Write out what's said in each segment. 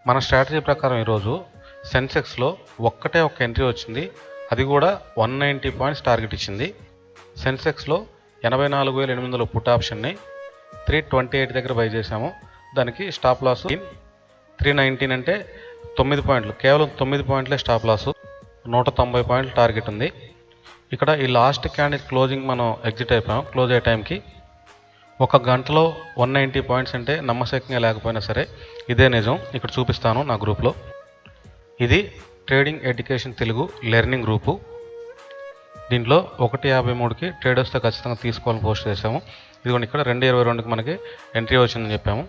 మన స్ట్రాటజీ ప్రకారం ఈరోజు సెన్సెక్స్లో ఒక్క ఎంట్రీ వచ్చింది, అది కూడా 190 పాయింట్స్ టార్గెట్ ఇచ్చింది. సెన్సెక్స్లో 84,800 పుట్ ఆప్షన్ని 328 దగ్గర బై చేసాము. దానికి స్టాప్ లాస్ 319 అంటే 9 పాయింట్లు, కేవలం 9 పాయింట్లే స్టాప్ లాసు. 190 పాయింట్లు టార్గెట్ ఉంది. ఇక్కడ ఈ లాస్ట్ క్యాండిల్ క్లోజింగ్ మనం ఎగ్జిట్ అయిపోయాం. క్లోజ్ అయ్యే టైంకి 1 గంటలో 190 పాయింట్స్ అంటే నమ్మశక్యంగా లేకపోయినా సరే ఇదే నిజం. ఇక్కడ చూపిస్తాను నా గ్రూప్లో. ఇది trading education Telugu learning group. దీంట్లో 1:53కి ట్రేడ్ వస్తే ఖచ్చితంగా తీసుకోవాలని పోస్ట్ చేసాము. ఇదిగోండి ఇక్కడ 2:22కి మనకి ఎంట్రీ వచ్చిందని చెప్పాము.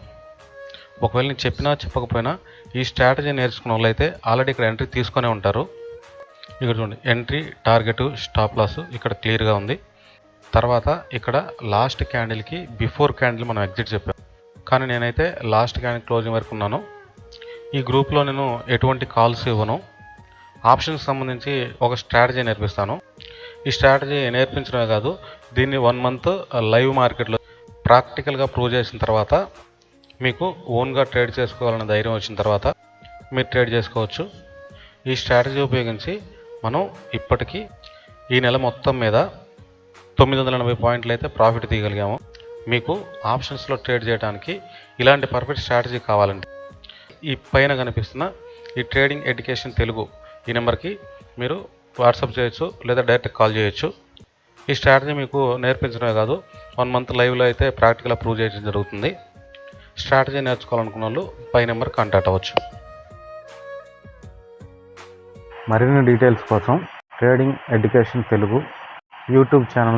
ఒకవేళ నేను చెప్పినా చెప్పకపోయినా ఈ స్ట్రాటజీ నేర్చుకున్న వాళ్ళైతే ఆల్రెడీ ఇక్కడ ఎంట్రీ తీసుకునే ఉంటారు. ఇక్కడ చూడండి, ఎంట్రీ, టార్గెట్, స్టాప్ లాస్ ఇక్కడ క్లియర్గా ఉంది. తర్వాత ఇక్కడ లాస్ట్ క్యాండిల్కి బిఫోర్ క్యాండిల్ మనం ఎగ్జిట్ చెప్పాము, కానీ నేనైతే లాస్ట్ క్యాండిల్ క్లోజింగ్ వరకు ఉన్నాను. ఈ గ్రూప్లో నేను ఎటువంటి కాల్స్ ఇవ్వను. ఆప్షన్కి సంబంధించి ఒక స్ట్రాటజీ నేర్పిస్తాను. ఈ స్ట్రాటజీ నేర్పించడమే కాదు, దీన్ని 1 మంత్ లైవ్ మార్కెట్లో ప్రాక్టికల్గా ప్రూవ్ చేసిన తర్వాత మీకు ఓన్గా ట్రేడ్ చేసుకోవాలనే ధైర్యం వచ్చిన తర్వాత మీరు ట్రేడ్ చేసుకోవచ్చు. ఈ స్ట్రాటజీ ఉపయోగించి మనం ఇప్పటికీ ఈ నెల మొత్తం మీద 980 పాయింట్లు అయితే ప్రాఫిట్ తీయగలిగాము. మీకు ఆప్షన్స్లో ట్రేడ్ చేయడానికి ఇలాంటి పర్ఫెక్ట్ స్ట్రాటజీ కావాలంటే ఈ పైన కనిపిస్తున్న ఈ ట్రేడింగ్ ఎడ్యుకేషన్ తెలుగు ఈ నెంబర్కి మీరు వాట్సాప్ చేయొచ్చు, లేదా డైరెక్ట్ కాల్ చేయొచ్చు. ఈ స్ట్రాటజీ మీకు నేర్పించడమే కాదు, 1 మంత్ లైవ్లో అయితే ప్రాక్టికల్గా ప్రూవ్ చేయడం జరుగుతుంది. స్ట్రాటజీ నేర్చుకోవాలనుకున్న వాళ్ళు పై నెంబర్ కాంటాక్ట్ అవ్వచ్చు. మరిన్ని డీటెయిల్స్ కోసం trading education Telugu YouTube channel